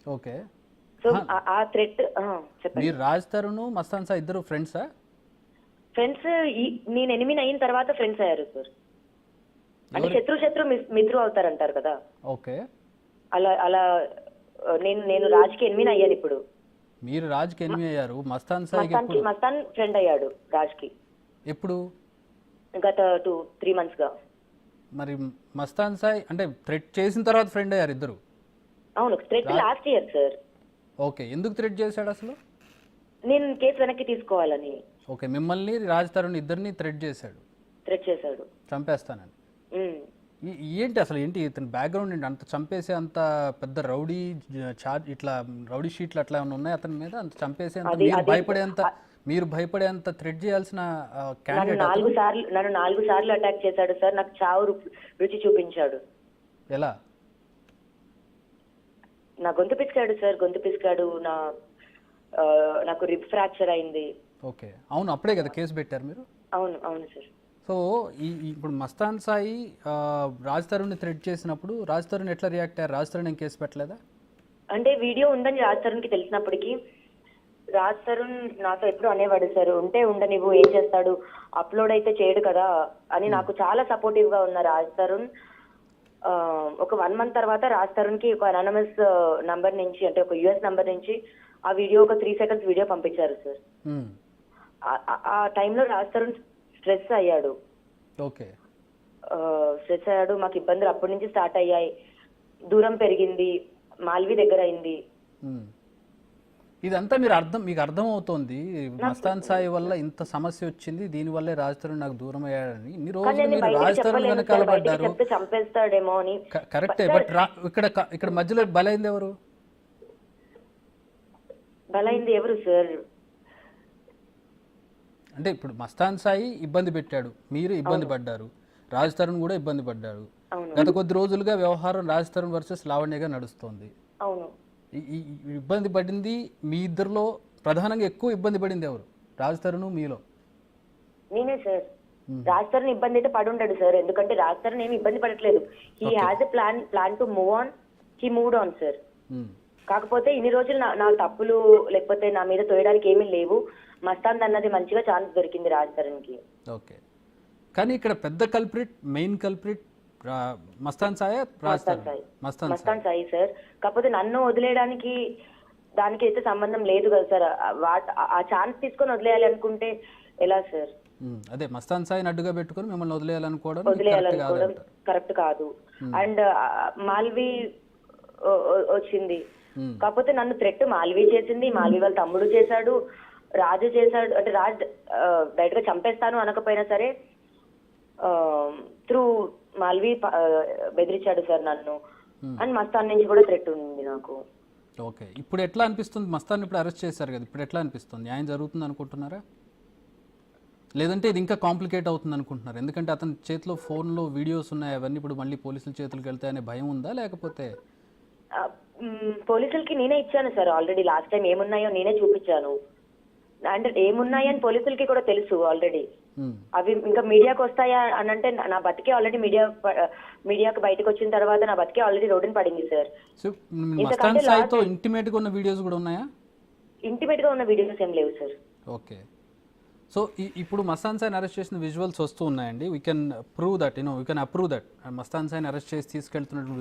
Okay. So అహా! ఆ threat చెప్పండి. మీరు 'రాజ్ తరుణ్', 'మస్తాన్ సాయి' ఇద్దరు ఫ్రెండ్సా? ఫ్రెండ్స్ నేను ఎనిమిది అయిన తర్వాత ఫ్రెండ్స్ అయ్యారు సార్. అంటే ఎవరు? శత్రు మిత్రు అవుతారంటారు కదా! ఓకే. అలా అలా నేను రాజ్‌కి ఎనిమిది అయ్యాను ఇప్పుడు. మీరు 'రాజ్‌కి' ఎనిమి అయ్యారు. 'మస్తాన్ సాయి'కి ఎప్పుడు? మస్తాన్ ఫ్రెండ్ అయ్యాడు రాజ్‌కి. ఎప్పుడు? గత 3 మంత్స్‌గా. మరి 'మస్తాన్ సాయి' అంటే థ్రెట్ చేసిన తర్వాత ఫ్రెండ్ అయ్యారు ఇద్దరు. అవును. థ్రెట్ రా లాస్ట్ ఇయర్ సార్. ఓకే. ఎందుకు థ్రెట్ చేశాడు అసలు? నేను కేసు వెనక్కి తీసుకోవాలని ఓకే. మిమ్మల్ని 'రాజ్ తరుణ్' ఇద్దరిని థ్రెట్ చేశాడు. థ్రెట్ చేశాడు. చంపేస్తానని. హ్మ్. ఏంటి అసలు ఏంటి ఇతని బ్యాక్‌గ్రౌండ్ ఏంటి? అంత చంపేసే అంత పెద్ద రౌడీ చార్జ్ ఇట్లా రౌడీ షీట్లు అట్లా ఏమన్నా ఉన్నాయా అతని మీద? అంత చంపేసేంత అది అది మీరు భయపడేంత థ్రెట్ చేయాల్సిన నన్ను క్యాండిడేట్ అతను? 4 సార్లు అటాక్ చేశాడు సార్. నాకు చావు రుచి చూపించాడు. ఎలా? నా గొంతు పిసికాడు సార్. గొంతు పిసికాడు. నాకు రిబ్ ఫ్రాక్చర్ అయింది. ఓకే. అవును. అప్పుడే కదా కేసు పెట్టారు మీరు? అవును. అవును సార్. సో ఇప్పుడు 'మస్తాన్ సాయి' 'రాజ్ తరుణ్‌ని థ్రెట్ చేసినప్పుడు 'రాజ్ తరుణ్' ఎట్లా రియాక్ట్ అయ్యారు? 'రాజ్ తరుణ్' ఏం కేసు పెట్టలేదా? అంటే వీడియో ఉందని రాజ్ తరుణ్‌కి తెలిసినప్పటికీ రాజ్ తరుణ్ నాతో ఎప్పుడు అనేవాడు సార్, ఉంటే ఉండనివ్వు, ఏం చేస్తాడు, అప్లోడ్ అయితే చేయడు కదా అని నాకు చాలా సపోర్టివ్ గా ఉన్న రాజ్ తరుణ్ ఒక 1 మంత్ తర్వాత రాజ్ తరుణ్ కి ఒక అనోనమస్ నంబర్ నుంచి, అంటే ఒక యుఎస్ నంబర్ నుంచి ఆ వీడియో ఒక 3 సెకండ్స్ వీడియో పంపించారు సార్. ఆ టైంలో రాజ్ తరుణ్ స్ట్రెస్ అయ్యాడు. ఓకే. స్ట్రెస్ అయ్యాడు. మాకు ఇబ్బందులు అప్పటి నుంచి స్టార్ట్ అయ్యాయి. దూరం పెరిగింది. మాల్వి దగ్గర అయింది. ఇదంతా మీకు అర్థమవుతోంది. 'మస్తాన్ సాయి' వల్ల ఇంత సమస్య వచ్చింది. దీనివల్లే 'రాజ్ తరుణ్' నాకు దూరం అయ్యాడని. ఇన్ని రోజులు మీరు 'రాజ్ తరుణ్' వెనకాల పడ్డారు. చెప్తే చంపేస్తాడేమో అని. కరెక్టే. బట్ ఇక్కడ మధ్యలో బలైంది ఎవరు? బలైంది ఎవరు సార్? అంటే ఇప్పుడు 'మస్తాన్ సాయి' ఇబ్బంది పెట్టాడు, మీరు ఇబ్బంది పడ్డారు, 'రాజ్ తరుణ్' కూడా ఇబ్బంది పడ్డాడు. గత కొద్ది రోజులుగా వ్యవహారం 'రాజ్ తరుణ్' వర్సెస్ లావణ్యగా నడుస్తోంది. అవును. ఈ ఇబ్బంది పడింది మీ ఇద్దరిలో ప్రధానంగా ఎక్కువ ఇబ్బంది పడింది ఎవరు? 'రాజ్ తరుణ్' మీలో? నేనే సార్. రాజ్ తరుణ్ ఇబ్బంది అయితే పడి ఉండడు సార్. ఎందుకంటే రాజ్ తరుణ్ ఏమి ఇబ్బంది పడట్లేదు. He has a plan to move on. He moved on sir. కాకపోతే ఇన్ని రోజులు నా తప్పులు లేకపోతే నా మీద తోయడానికి ఏమీ లేవు. మస్తాన్ అన్నది మంచిగా ఛాన్స్ దొరికింది రాజ్ తరుణ్ కి. ఓకే. కానీ ఇక్కడ పెద్ద culprit, main culprit 'Mastan Sai', 'Raj Tarun'? Mastan Sai sir. కాకపోతే నన్ను వదిలేయడానికి దానికి అయితే సంబంధం లేదు కదా సార్. ఆ ఛాన్స్ తీసుకొని వదిలేయాలి అనుకుంటే ఎలా సార్? అదే 'మస్తాన్ సాయిని' అడ్డుగా పెట్టుకొని మిమ్మల్ని వదిలేయాలనుకోవడం కరెక్ట్ కాదు. అండ్ మాల్వి వచ్చింది. కాకపోతే నన్ను థ్రెట్ మాల్వి చేసింది. మాల్వి వాళ్ళ తమ్ముడు చేశాడు, రాజు చేశాడు. అంటే రాజ్ డైరెక్ట్ గా చంపేస్తాను అనకపోయినా సరే త్రూ మాల్వి బెదిరించాడు సార్ నన్ను. అండ్ మస్తాన్ నుంచి కూడా థ్రెట్ ఉంది నాకు. ఓకే. ఇప్పుడు ఎట్లా అనిపిస్తుంది? మస్తాన్ ఇప్పుడు అరెస్ట్ చేశారు కదా, ఇప్పుడు ఎట్లా అనిపిస్తుంది? న్యాయం జరుగుతుంది అనుకుంటున్నారా, లేదంటే ఇది ఇంకా కాంప్లికేట్ అవుతుంది అనుకుంటున్నారు? ఎందుకంటే అతని చేతిలో ఫోన్లో వీడియోస్ ఉన్నాయి, అవన్నీ ఇప్పుడు మళ్ళీ పోలీసుల చేతులకు వెళ్తాయి అనే భయం ఉందా, లేకపోతే? పోలీసులకి నేనే ఇచ్చాను సార్ ఆల్రెడీ. లాస్ట్ టైం ఏమున్నాయో నేనే చూపించాను. అంటే ఏమున్నాయని పోలీసులకి కూడా తెలుసు ఆల్రెడీ. అవి ఇంకా మీడియాకి వస్తాయా అని అంటే నా బతికే ఆల్రెడీ మీడియాకి బయటకు వచ్చిన తర్వాత నా బతికే ఆల్రెడీ రోడ్డున పడింది సార్. మస్తాన్ సాయితో ఇంటిమేట్ గా ఉన్న వీడియోస్ కూడా ఉన్నాయా? ఇంటిమేట్ గా ఉన్న వీడియోస్ ఏం లేవు సార్. ఓకే. సో ఇప్పుడు మస్తాన్ సాయిని అరెస్ట్ చేసిన విజువల్స్ వస్తూ ఉన్నాయండి. We can approve that Mastan Saini arrest చేసి తీసుకెళ్తున్నటువంటి